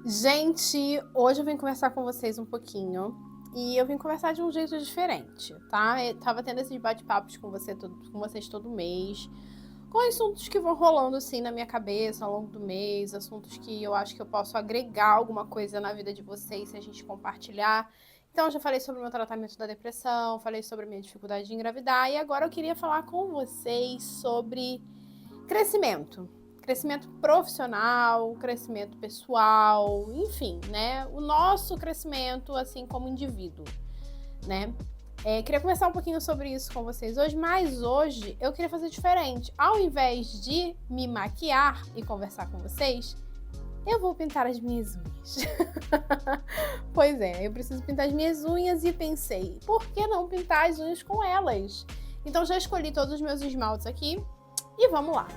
Gente, hoje eu vim conversar com vocês um pouquinho e eu vim conversar de um jeito diferente, tá? Eu tava tendo esses bate-papos com vocês todo mês, com assuntos que vão rolando assim na minha cabeça ao longo do mês, assuntos que eu acho que eu posso agregar alguma coisa na vida de vocês se a gente compartilhar. Então, eu já falei sobre o meu tratamento da depressão, falei sobre a minha dificuldade de engravidar e agora eu queria falar com vocês sobre crescimento. Crescimento profissional, crescimento pessoal, enfim, né? O nosso crescimento, assim, como indivíduo, né? Queria conversar um pouquinho sobre isso com vocês hoje, mas hoje eu queria fazer diferente. Ao invés de me maquiar e conversar com vocês, eu vou pintar as minhas unhas. Pois é, eu preciso pintar as minhas unhas e pensei, por que não pintar as unhas com elas? Então já escolhi todos os meus esmaltes aqui e vamos lá.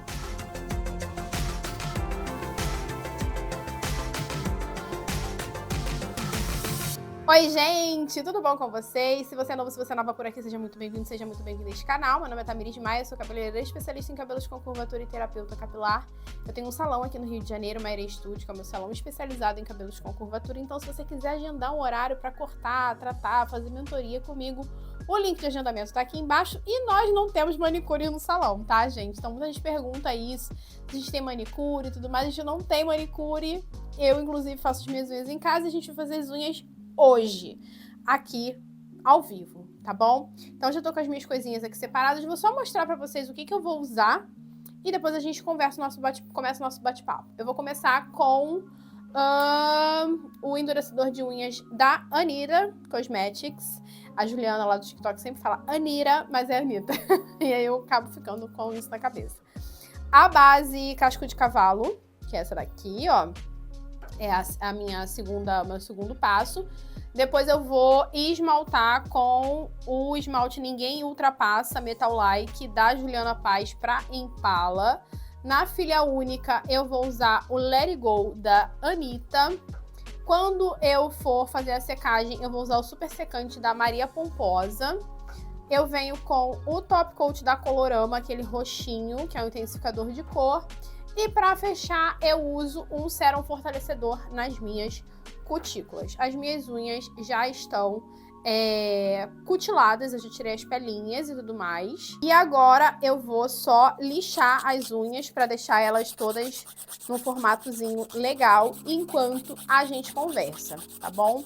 Oi, gente, tudo bom com vocês? Se você é novo, se você é nova por aqui, seja muito bem-vindo, seja muito bem-vinda a este canal. Meu nome é Tamiris Maia, sou cabeleireira especialista em cabelos com curvatura e terapeuta capilar. Eu tenho um salão aqui no Rio de Janeiro, Maire Studio, que é o meu salão especializado em cabelos com curvatura. Então, se você quiser agendar um horário para cortar, tratar, fazer mentoria comigo, o link de agendamento tá aqui embaixo. E nós não temos manicure no salão, tá, gente? Então, muita gente pergunta isso, se a gente tem manicure e tudo mais. A gente não tem manicure. Eu, inclusive, faço as minhas unhas em casa e a gente vai fazer as unhas hoje, aqui, ao vivo, tá bom? Então, já tô com as minhas coisinhas aqui separadas. Vou só mostrar pra vocês o que eu vou usar e depois a gente começa o nosso bate-papo. Eu vou começar com o endurecedor de unhas da Anira Cosmetics. A Juliana lá do TikTok sempre fala Anira, mas é Anitta. E aí eu acabo ficando com isso na cabeça. A base casco de cavalo, que é essa daqui, ó. É meu segundo passo. Depois eu vou esmaltar com o esmalte Ninguém Ultrapassa Metal Like da Juliana Paz para Impala. Na filha única eu vou usar o Let It Go da Anitta. Quando eu for fazer a secagem eu vou usar o super secante da Maria Pomposa. Eu venho com o Top Coat da Colorama, aquele roxinho, que é um intensificador de cor. E para fechar, eu uso um sérum fortalecedor nas minhas cutículas. As minhas unhas já estão cutiladas, eu já tirei as pelinhas e tudo mais. E agora eu vou só lixar as unhas para deixar elas todas num formatozinho legal enquanto a gente conversa, tá bom?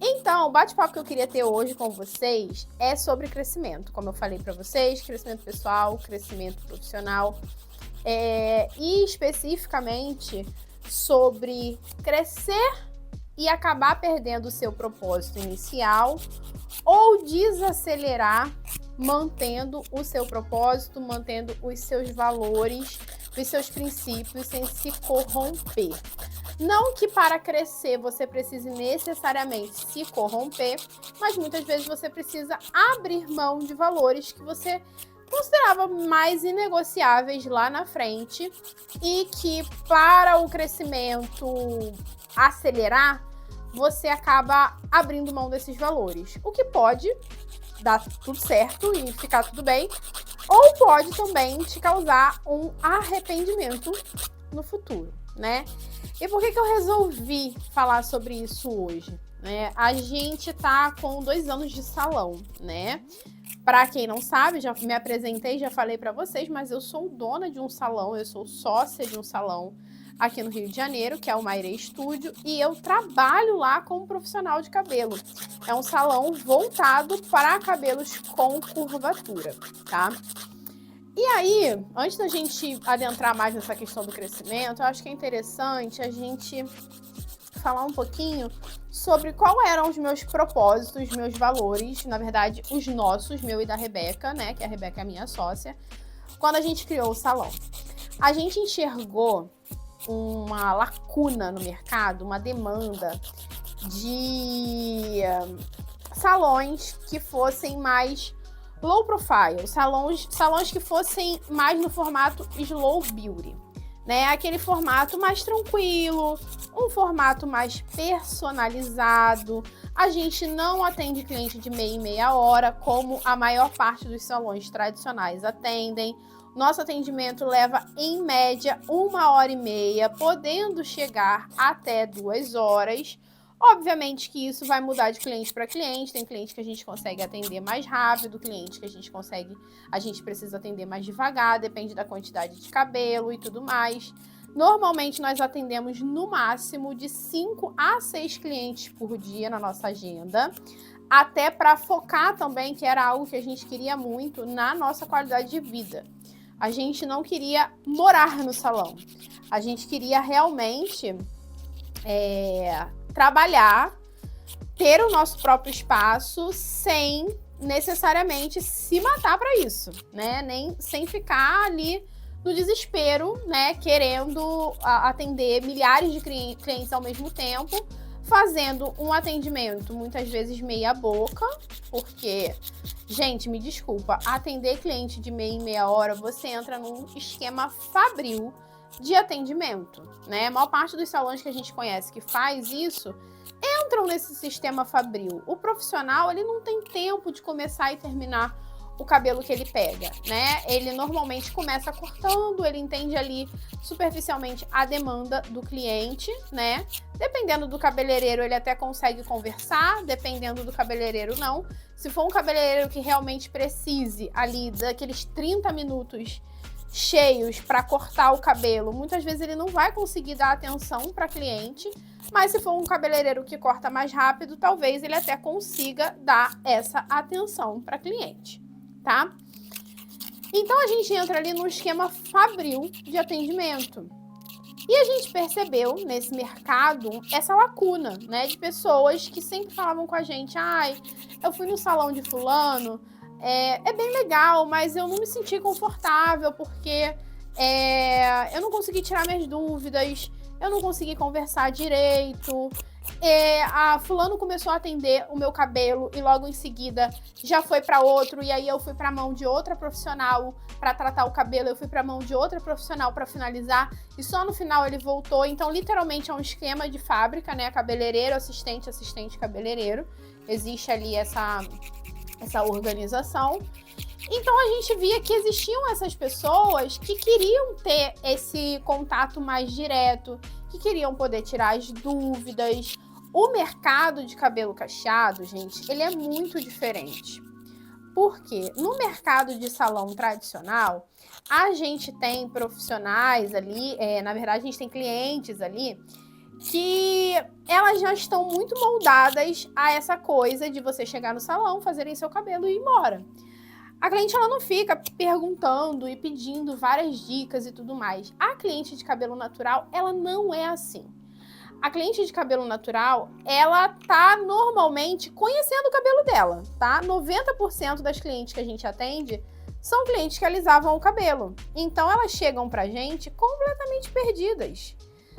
Então, o bate-papo que eu queria ter hoje com vocês é sobre crescimento. Como eu falei para vocês, crescimento pessoal, crescimento profissional. E especificamente sobre crescer e acabar perdendo o seu propósito inicial ou desacelerar mantendo o seu propósito, mantendo os seus valores, os seus princípios sem se corromper. Não que para crescer você precise necessariamente se corromper, mas muitas vezes você precisa abrir mão de valores que você considerava mais inegociáveis lá na frente e que para o crescimento acelerar, você acaba abrindo mão desses valores. O que pode dar tudo certo e ficar tudo bem, ou pode também te causar um arrependimento no futuro, né? E por que eu resolvi falar sobre isso hoje? A gente tá com 2 anos de salão, né? Para quem não sabe, já me apresentei, já falei para vocês, mas eu sou dona de um salão, eu sou sócia de um salão aqui no Rio de Janeiro, que é o Maire Studio, e eu trabalho lá como profissional de cabelo. É um salão voltado para cabelos com curvatura, tá? E aí, antes da gente adentrar mais nessa questão do crescimento, eu acho que é interessante a gente falar um pouquinho sobre qual eram os meus propósitos, meus valores, na verdade, os nossos, meu e da Rebeca, né, que a Rebeca é a minha sócia, quando a gente criou o salão. A gente enxergou uma lacuna no mercado, uma demanda de salões que fossem mais low profile, salões que fossem mais no formato slow beauty, né? Aquele formato mais tranquilo, um formato mais personalizado. A gente não atende cliente de meia em meia hora, como a maior parte dos salões tradicionais atendem. Nosso atendimento leva, em média, 1h30, podendo chegar até 2 horas. Obviamente que isso vai mudar de cliente para cliente, tem cliente que a gente consegue atender mais rápido, cliente que a gente precisa atender mais devagar, depende da quantidade de cabelo e tudo mais. Normalmente nós atendemos no máximo de 5 a 6 clientes por dia na nossa agenda, até para focar também, que era algo que a gente queria muito, na nossa qualidade de vida. A gente não queria morar no salão, a gente queria realmente trabalhar, ter o nosso próprio espaço sem necessariamente se matar para isso, né? Nem sem ficar ali no desespero, né? Querendo atender milhares de clientes ao mesmo tempo, fazendo um atendimento muitas vezes meia boca, porque, gente, me desculpa, atender cliente de meia em meia hora, você entra num esquema fabril de atendimento, né? A maior parte dos salões que a gente conhece que faz isso entram nesse sistema fabril. O profissional, ele não tem tempo de começar e terminar o cabelo que ele pega, né? Ele normalmente começa cortando, ele entende ali superficialmente a demanda do cliente, né? Dependendo do cabeleireiro, ele até consegue conversar, dependendo do cabeleireiro, não. Se for um cabeleireiro que realmente precise ali daqueles 30 minutos cheios para cortar o cabelo, muitas vezes ele não vai conseguir dar atenção para cliente, mas se for um cabeleireiro que corta mais rápido, talvez ele até consiga dar essa atenção para cliente, tá? Então a gente entra ali num esquema fabril de atendimento. E a gente percebeu nesse mercado essa lacuna, né, de pessoas que sempre falavam com a gente: ai, eu fui no salão de fulano, é bem legal, mas eu não me senti confortável porque eu não consegui tirar minhas dúvidas, eu não consegui conversar direito. A fulano começou a atender o meu cabelo e logo em seguida já foi para outro, e aí eu fui para a mão de outra profissional para tratar o cabelo, eu fui para a mão de outra profissional para finalizar e só no final ele voltou. Então literalmente é um esquema de fábrica, né? Cabeleireiro, assistente, assistente, cabeleireiro. Existe ali essa organização. Então a gente via que existiam essas pessoas que queriam ter esse contato mais direto, que queriam poder tirar as dúvidas. O mercado de cabelo cacheado, gente, ele é muito diferente. Porque no mercado de salão tradicional, a gente tem profissionais ali, na verdade a gente tem clientes ali, que elas já estão muito moldadas a essa coisa de você chegar no salão, fazerem seu cabelo e ir embora. A cliente, ela não fica perguntando e pedindo várias dicas e tudo mais. A cliente de cabelo natural, ela não é assim. A cliente de cabelo natural, ela tá normalmente conhecendo o cabelo dela, tá? 90% das clientes que a gente atende são clientes que alisavam o cabelo. Então, elas chegam pra gente completamente perdidas,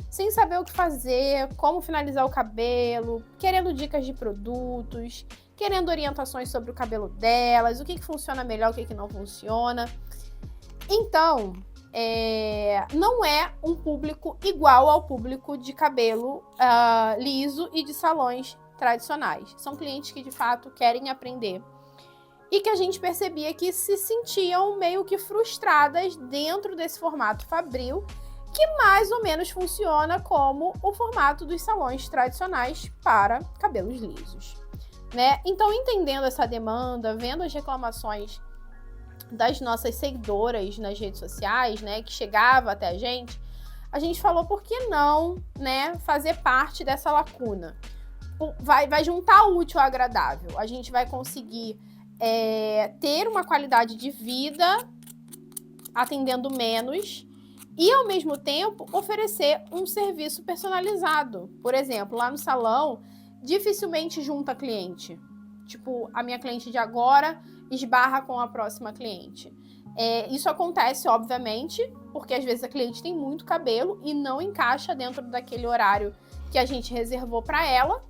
sem saber o que fazer, como finalizar o cabelo, querendo dicas de produtos, querendo orientações sobre o cabelo delas, o que funciona melhor, o que não funciona. Então, não é um público igual ao público de cabelo liso e de salões tradicionais. São clientes que, de fato, querem aprender e que a gente percebia que se sentiam meio que frustradas dentro desse formato fabril, que mais ou menos funciona como o formato dos salões tradicionais para cabelos lisos, né? Então, entendendo essa demanda, vendo as reclamações das nossas seguidoras nas redes sociais, né, que chegava até a gente falou, por que não, né, fazer parte dessa lacuna? Vai juntar o útil ao agradável. A gente vai conseguir ter uma qualidade de vida atendendo menos e, ao mesmo tempo, oferecer um serviço personalizado. Por exemplo, lá no salão, dificilmente junta cliente. Tipo, a minha cliente de agora esbarra com a próxima cliente. Isso acontece, obviamente, porque às vezes a cliente tem muito cabelo e não encaixa dentro daquele horário que a gente reservou para ela,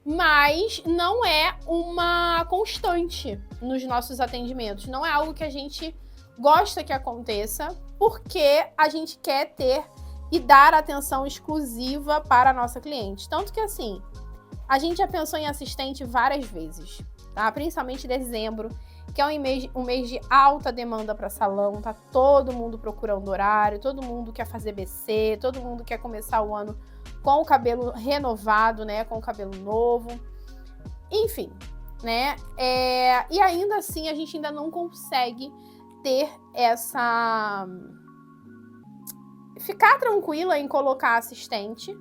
mas não é uma constante nos nossos atendimentos. Não é algo que a gente gosta que aconteça, porque a gente quer ter e dar atenção exclusiva para a nossa cliente. Tanto que, assim, a gente já pensou em assistente várias vezes, tá? Principalmente em dezembro, que é um mês de alta demanda para salão, tá todo mundo procurando horário, todo mundo quer fazer BC, todo mundo quer começar o ano com o cabelo renovado, né, com o cabelo novo, enfim, né, e ainda assim a gente ainda não consegue ter ficar tranquila em colocar assistente,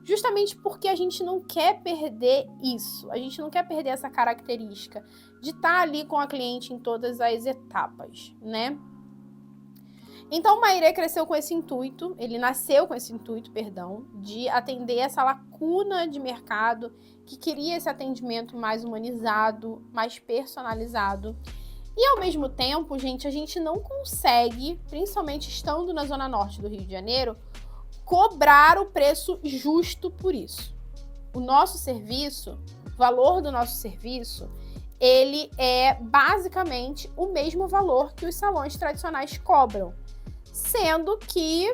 justamente porque a gente não quer perder isso, a gente não quer perder essa característica de estar ali com a cliente em todas as etapas, né? Então, o Maire cresceu com esse intuito, ele nasceu com esse intuito, perdão, de atender essa lacuna de mercado que queria esse atendimento mais humanizado, mais personalizado. E, ao mesmo tempo, gente, a gente não consegue, principalmente estando na Zona Norte do Rio de Janeiro, cobrar o preço justo por isso. O nosso serviço, o valor do nosso serviço, ele é basicamente o mesmo valor que os salões tradicionais cobram. Sendo que,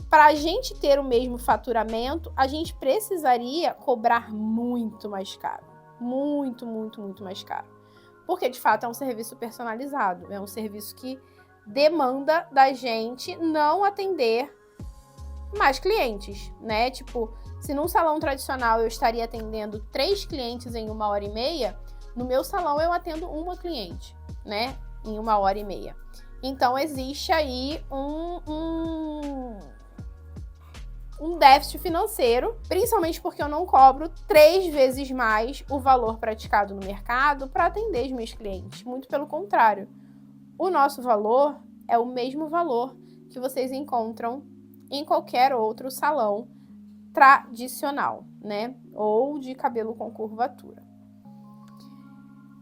para a gente ter o mesmo faturamento, a gente precisaria cobrar muito mais caro. Muito, muito, muito mais caro. Porque, de fato, é um serviço personalizado. É um serviço que demanda da gente não atender mais clientes, né? Tipo, se num salão tradicional eu estaria atendendo 3 clientes em 1h30, no meu salão eu atendo uma cliente, né? Em 1h30. Então, existe aí um déficit financeiro, principalmente porque eu não cobro 3 vezes mais o valor praticado no mercado para atender os meus clientes. Muito pelo contrário. O nosso valor é o mesmo valor que vocês encontram em qualquer outro salão tradicional, né? Ou de cabelo com curvatura.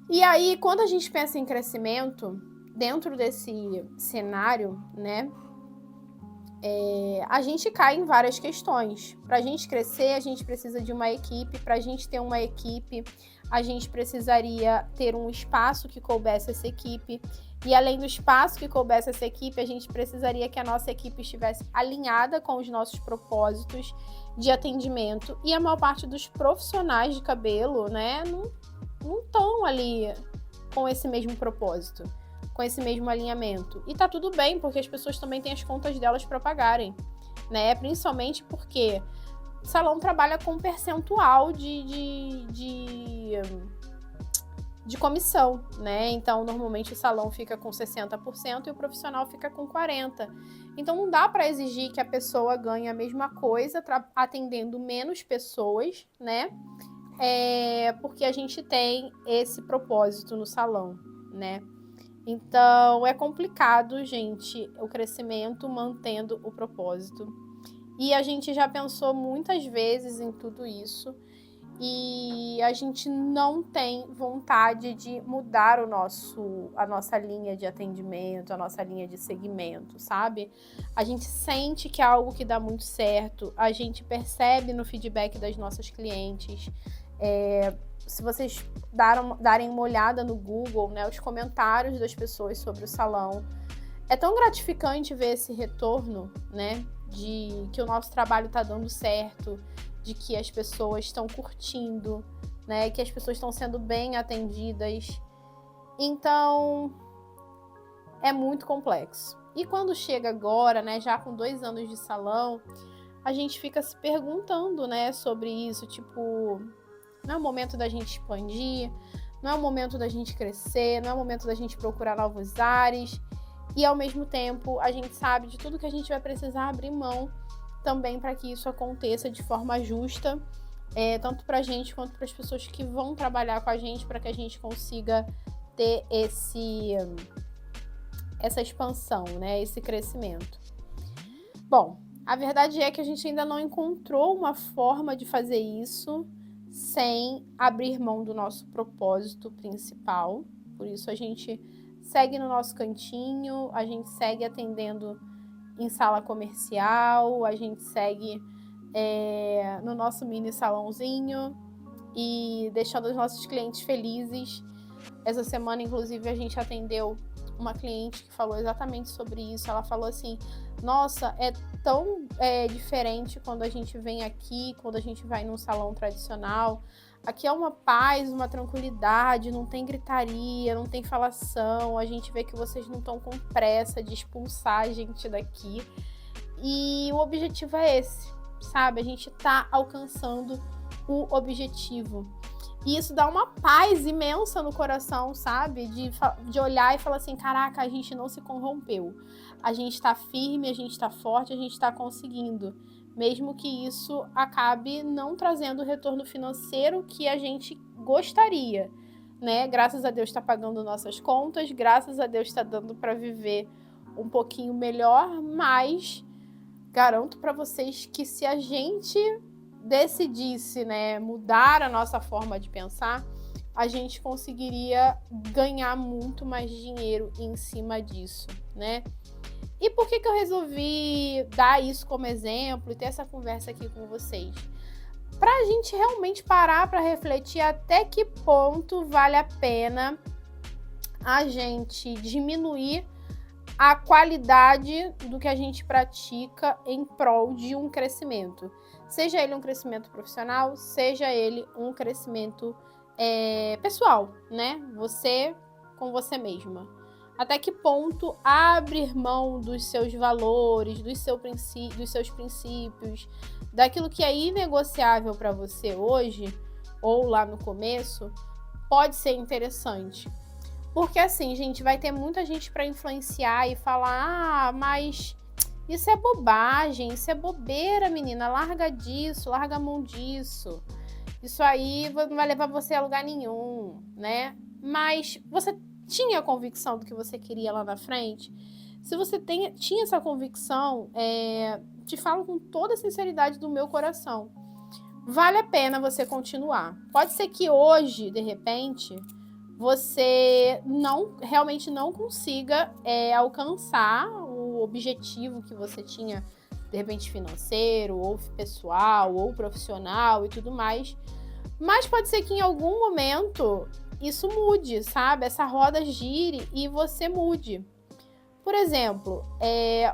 E aí, quando a gente pensa em crescimento, dentro desse cenário, né, a gente cai em várias questões. Para a gente crescer, a gente precisa de uma equipe. Para a gente ter uma equipe, a gente precisaria ter um espaço que coubesse essa equipe. E além do espaço que coubesse essa equipe, a gente precisaria que a nossa equipe estivesse alinhada com os nossos propósitos de atendimento. E a maior parte dos profissionais de cabelo, né, não estão ali com esse mesmo propósito, com esse mesmo alinhamento. E tá tudo bem, porque as pessoas também têm as contas delas para pagarem, né? Principalmente porque o salão trabalha com um percentual de comissão, né? Então, normalmente o salão fica com 60% e o profissional fica com 40%. Então, não dá para exigir que a pessoa ganhe a mesma coisa atendendo menos pessoas, né? Porque a gente tem esse propósito no salão, né? Então, é complicado, gente, o crescimento mantendo o propósito. E a gente já pensou muitas vezes em tudo isso e a gente não tem vontade de mudar a nossa linha de atendimento, a nossa linha de segmento, sabe? A gente sente que é algo que dá muito certo, a gente percebe no feedback das nossas clientes. Se vocês darem uma olhada no Google, né, os comentários das pessoas sobre o salão, é tão gratificante ver esse retorno, né, de que o nosso trabalho está dando certo, de que as pessoas estão curtindo, né, que as pessoas estão sendo bem atendidas. Então, é muito complexo. E quando chega agora, né, já com 2 anos de salão, a gente fica se perguntando, né, sobre isso, tipo, não é o momento da gente expandir, não é o momento da gente crescer, não é o momento da gente procurar novos ares. E, ao mesmo tempo, a gente sabe de tudo que a gente vai precisar abrir mão também para que isso aconteça de forma justa, tanto para a gente quanto para as pessoas que vão trabalhar com a gente, para que a gente consiga ter essa expansão, né, esse crescimento. Bom, a verdade é que a gente ainda não encontrou uma forma de fazer isso sem abrir mão do nosso propósito principal. Por isso a gente segue no nosso cantinho, a gente segue atendendo em sala comercial, a gente segue no nosso mini salãozinho e deixando os nossos clientes felizes. Essa semana, inclusive, a gente atendeu uma cliente que falou exatamente sobre isso. Ela falou assim: nossa, é tão diferente quando a gente vem aqui, quando a gente vai num salão tradicional. Aqui é uma paz, uma tranquilidade, não tem gritaria, não tem falação. A gente vê que vocês não estão com pressa de expulsar a gente daqui. E o objetivo é esse, sabe? A gente tá alcançando o objetivo. E isso dá uma paz imensa no coração, sabe? De olhar e falar assim, caraca, a gente não se corrompeu. A gente tá firme, a gente tá forte, a gente tá conseguindo. Mesmo que isso acabe não trazendo o retorno financeiro que a gente gostaria, né? Graças a Deus tá pagando nossas contas, graças a Deus tá dando para viver um pouquinho melhor, mas garanto para vocês que se a gente decidisse, né, mudar a nossa forma de pensar, a gente conseguiria ganhar muito mais dinheiro em cima disso, né? E por que eu resolvi dar isso como exemplo e ter essa conversa aqui com vocês? Para a gente realmente parar para refletir até que ponto vale a pena a gente diminuir a qualidade do que a gente pratica em prol de um crescimento. Seja ele um crescimento profissional, seja ele um crescimento pessoal, né? Você com você mesma. Até que ponto abrir mão dos seus valores, dos seus princípios, daquilo que é inegociável para você hoje, ou lá no começo, pode ser interessante. Porque assim, gente, vai ter muita gente para influenciar e falar, mas isso é bobagem, isso é bobeira, menina, larga disso, larga a mão disso. Isso aí não vai levar você a lugar nenhum, né? Mas você tinha a convicção do que você queria lá na frente? Se você tinha essa convicção, te falo com toda a sinceridade do meu coração, vale a pena você continuar. Pode ser que hoje, de repente, você realmente não consiga alcançar o objetivo que você tinha, de repente financeiro, ou pessoal, ou profissional e tudo mais. Mas pode ser que em algum momento isso mude, sabe? Essa roda gire e você mude. Por exemplo,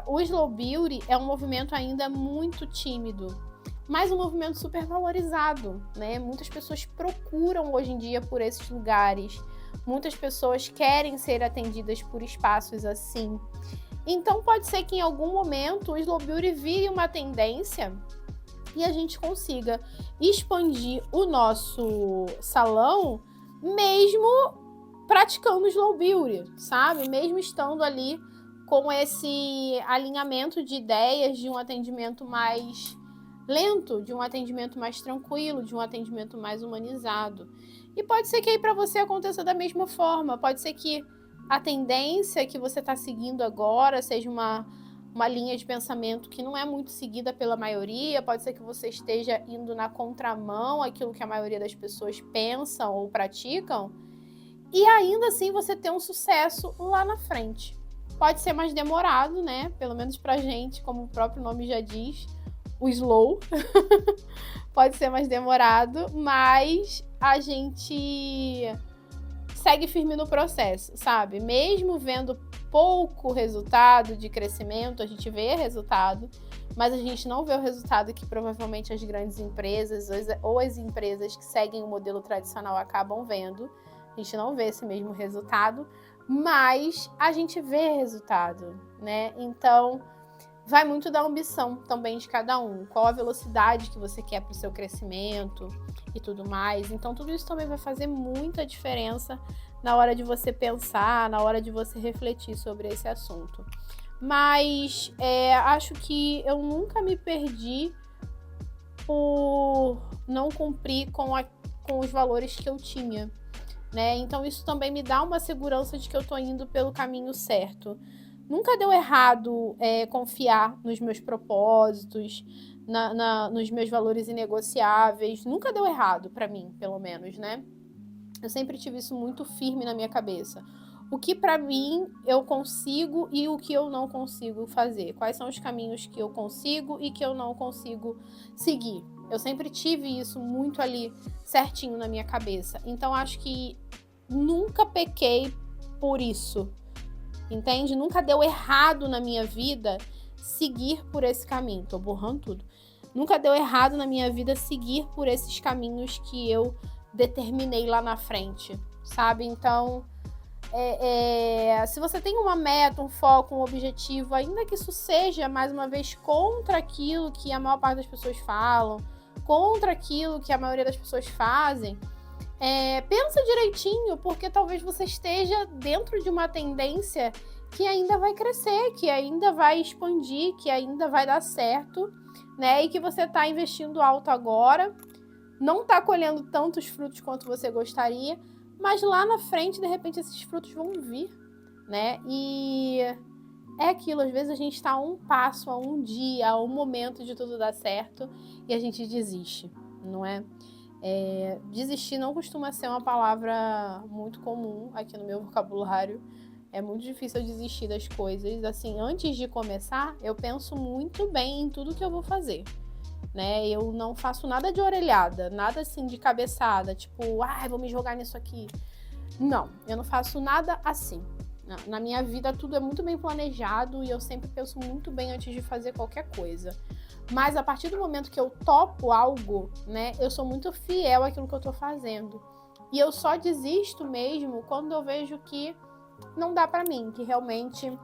o Slow Beauty é um movimento ainda muito tímido, mas um movimento super valorizado, né? Muitas pessoas procuram hoje em dia por esses lugares. Muitas pessoas querem ser atendidas por espaços assim. Então pode ser que em algum momento o Slow Beauty vire uma tendência e a gente consiga expandir o nosso salão mesmo praticando Slow Beauty, sabe? Mesmo estando ali com esse alinhamento de ideias de um atendimento mais lento, de um atendimento mais tranquilo, de um atendimento mais humanizado. E pode ser que aí para você aconteça da mesma forma, pode ser que a tendência que você está seguindo agora seja uma linha de pensamento que não é muito seguida pela maioria, pode ser que você esteja indo na contramão aquilo que a maioria das pessoas pensam ou praticam, e ainda assim você ter um sucesso lá na frente. Pode ser mais demorado, né? Pelo menos pra gente, como o próprio nome já diz, o slow. Pode ser mais demorado, mas a gente segue firme no processo, sabe? Mesmo vendo pouco resultado de crescimento, a gente vê resultado, mas a gente não vê o resultado que provavelmente as grandes empresas ou as empresas que seguem o modelo tradicional acabam vendo. A gente não vê esse mesmo resultado, mas a gente vê resultado, né? Então, vai muito da ambição também de cada um. Qual a velocidade que você quer para o seu crescimento e tudo mais. Então, tudo isso também vai fazer muita diferença na hora de você pensar, na hora de você refletir sobre esse assunto. Mas acho que eu nunca me perdi por não cumprir com os valores que eu tinha, né? Então, isso também me dá uma segurança de que eu estou indo pelo caminho certo. Nunca deu errado confiar nos meus propósitos, nos meus valores inegociáveis. Nunca deu errado para mim, pelo menos, né? Eu sempre tive isso muito firme na minha cabeça. O que para mim eu consigo e o que eu não consigo fazer. Quais são os caminhos que eu consigo e que eu não consigo seguir. Eu sempre tive isso muito ali certinho na minha cabeça. Então acho que nunca pequei por isso. Entende? Nunca deu errado na minha vida seguir por esse caminho. Tô borrando tudo. Nunca deu errado na minha vida seguir por esses caminhos que eu determinei lá na frente, sabe? Então, se você tem uma meta, um foco, um objetivo, ainda que isso seja, mais uma vez, contra aquilo que a maior parte das pessoas falam, contra aquilo que a maioria das pessoas fazem, pensa direitinho, porque talvez você esteja dentro de uma tendência que ainda vai crescer, que ainda vai expandir, que ainda vai dar certo, né? E que você está investindo alto agora, não está colhendo tantos frutos quanto você gostaria, mas lá na frente, de repente, esses frutos vão vir, né? E é aquilo, às vezes a gente está a um passo, a um dia, a um momento de tudo dar certo e a gente desiste, não é? Desistir não costuma ser uma palavra muito comum aqui no meu vocabulário. É muito difícil eu desistir das coisas. Assim, antes de começar, eu penso muito bem em tudo que eu vou fazer, né? Eu não faço nada de orelhada, nada assim de cabeçada, tipo, vou me jogar nisso aqui. Não, eu não faço nada assim. Na minha vida tudo é muito bem planejado e eu sempre penso muito bem antes de fazer qualquer coisa. Mas a partir do momento que eu topo algo, né, eu sou muito fiel àquilo que eu tô fazendo. E eu só desisto mesmo quando eu vejo que não dá pra mim, que realmente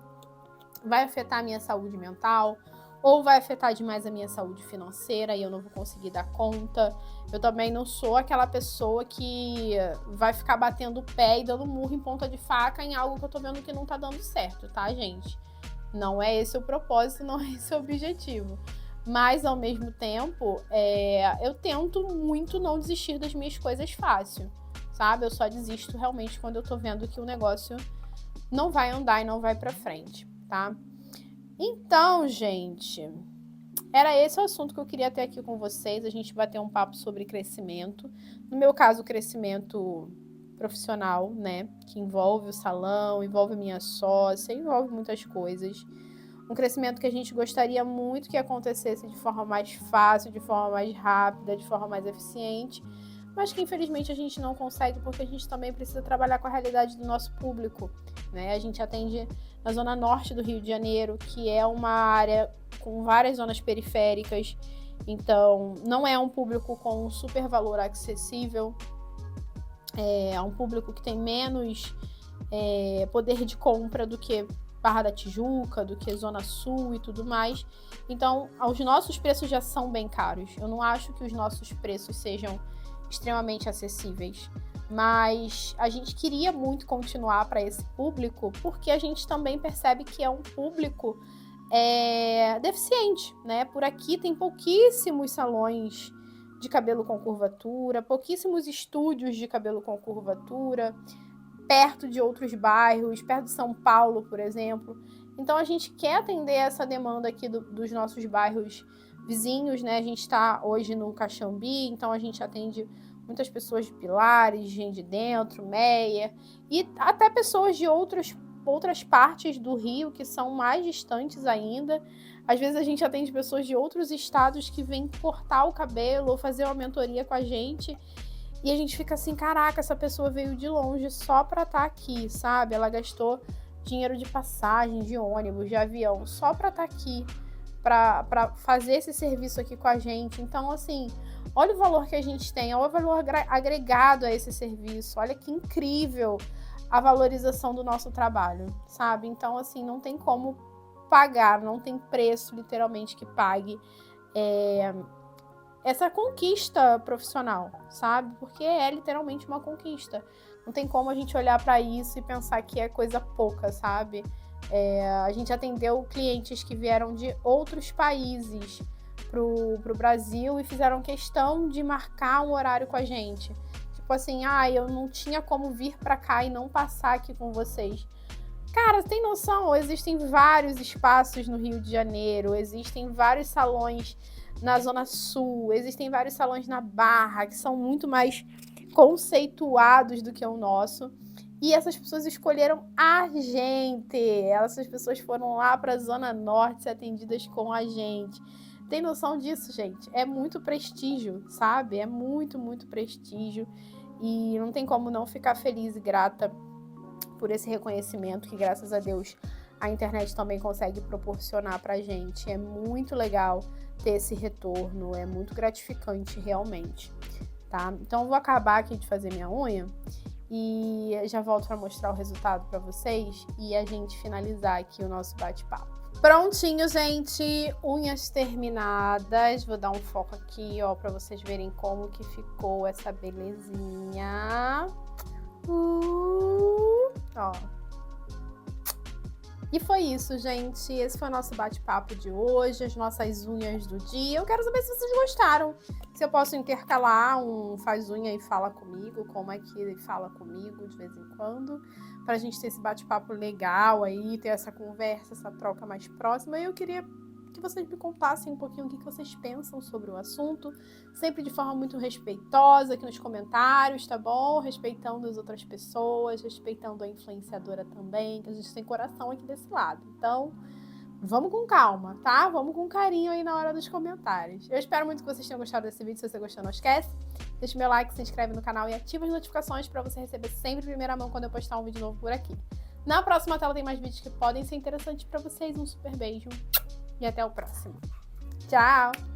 vai afetar a minha saúde mental, ou vai afetar demais a minha saúde financeira e eu não vou conseguir dar conta. Eu também não sou aquela pessoa que vai ficar batendo o pé e dando murro em ponta de faca em algo que eu tô vendo que não tá dando certo, tá, gente? Não é esse o propósito, não é esse o objetivo. Mas, ao mesmo tempo, eu tento muito não desistir das minhas coisas fácil, sabe? Eu só desisto realmente quando eu tô vendo que o negócio não vai andar e não vai pra frente, tá? Então, gente, era esse o assunto que eu queria ter aqui com vocês. A gente bater um papo sobre crescimento. No meu caso, crescimento profissional, né? Que envolve o salão, envolve a minha sócia, envolve muitas coisas. Um crescimento que a gente gostaria muito que acontecesse de forma mais fácil, de forma mais rápida, de forma mais eficiente, mas que infelizmente a gente não consegue porque a gente também precisa trabalhar com a realidade do nosso público, né? A gente atende na zona norte do Rio de Janeiro, que é uma área com várias zonas periféricas, então não é um público com um super valor acessível, é um público que tem menos poder de compra do que Barra da Tijuca, do que Zona Sul e tudo mais. Então, os nossos preços já são bem caros. Eu não acho que os nossos preços sejam extremamente acessíveis, mas a gente queria muito continuar para esse público, porque a gente também percebe que é um público deficiente, né? Por aqui tem pouquíssimos salões de cabelo com curvatura, pouquíssimos estúdios de cabelo com curvatura, perto de outros bairros, perto de São Paulo, por exemplo. Então, a gente quer atender essa demanda aqui dos nossos bairros vizinhos, né? A gente está hoje no Caxambi, então a gente atende muitas pessoas de Pilares, Gente de Dentro, Meia, e até pessoas de outras partes do Rio que são mais distantes ainda. Às vezes a gente atende pessoas de outros estados que vêm cortar o cabelo ou fazer uma mentoria com a gente. E a gente fica assim, caraca, essa pessoa veio de longe só pra estar aqui, sabe? Ela gastou dinheiro de passagem, de ônibus, de avião, só pra estar aqui, pra fazer esse serviço aqui com a gente. Então, assim, olha o valor que a gente tem, olha o valor agregado a esse serviço, olha que incrível a valorização do nosso trabalho, sabe? Então, assim, não tem como pagar, não tem preço, literalmente, que pague essa conquista profissional, sabe? Porque é literalmente uma conquista. Não tem como a gente olhar para isso e pensar que é coisa pouca, sabe? A gente atendeu clientes que vieram de outros países pro Brasil e fizeram questão de marcar um horário com a gente. Tipo assim, eu não tinha como vir para cá e não passar aqui com vocês. Cara, tem noção? Existem vários espaços no Rio de Janeiro, existem vários salões na Zona Sul, existem vários salões na Barra, que são muito mais conceituados do que o nosso. E essas pessoas escolheram a gente. Essas pessoas foram lá para a Zona Norte ser atendidas com a gente. Tem noção disso, gente? É muito prestígio, sabe? É muito, muito prestígio. E não tem como não ficar feliz e grata por esse reconhecimento que, graças a Deus, a internet também consegue proporcionar pra gente. É muito legal ter esse retorno, é muito gratificante realmente, tá? Então eu vou acabar aqui de fazer minha unha e já volto para mostrar o resultado para vocês e a gente finalizar aqui o nosso bate-papo. Prontinho, gente, unhas terminadas. Vou dar um foco aqui, ó, para vocês verem como que ficou essa belezinha. Ó. E foi isso, gente. Esse foi o nosso bate-papo de hoje, as nossas unhas do dia. Eu quero saber se vocês gostaram. Se eu posso intercalar um faz unha e fala comigo, como é que ele fala comigo de vez em quando, pra gente ter esse bate-papo legal aí, ter essa conversa, essa troca mais próxima. E eu queria que vocês me contassem um pouquinho o que vocês pensam sobre o assunto, sempre de forma muito respeitosa aqui nos comentários, tá bom? Respeitando as outras pessoas, respeitando a influenciadora também, que a gente tem coração aqui desse lado. Então, vamos com calma, tá? Vamos com carinho aí na hora dos comentários. Eu espero muito que vocês tenham gostado desse vídeo. Se você gostou, não esquece. Deixa meu like, se inscreve no canal e ativa as notificações para você receber sempre em primeira mão quando eu postar um vídeo novo por aqui. Na próxima tela tem mais vídeos que podem ser interessantes para vocês. Um super beijo e até o próximo. Tchau!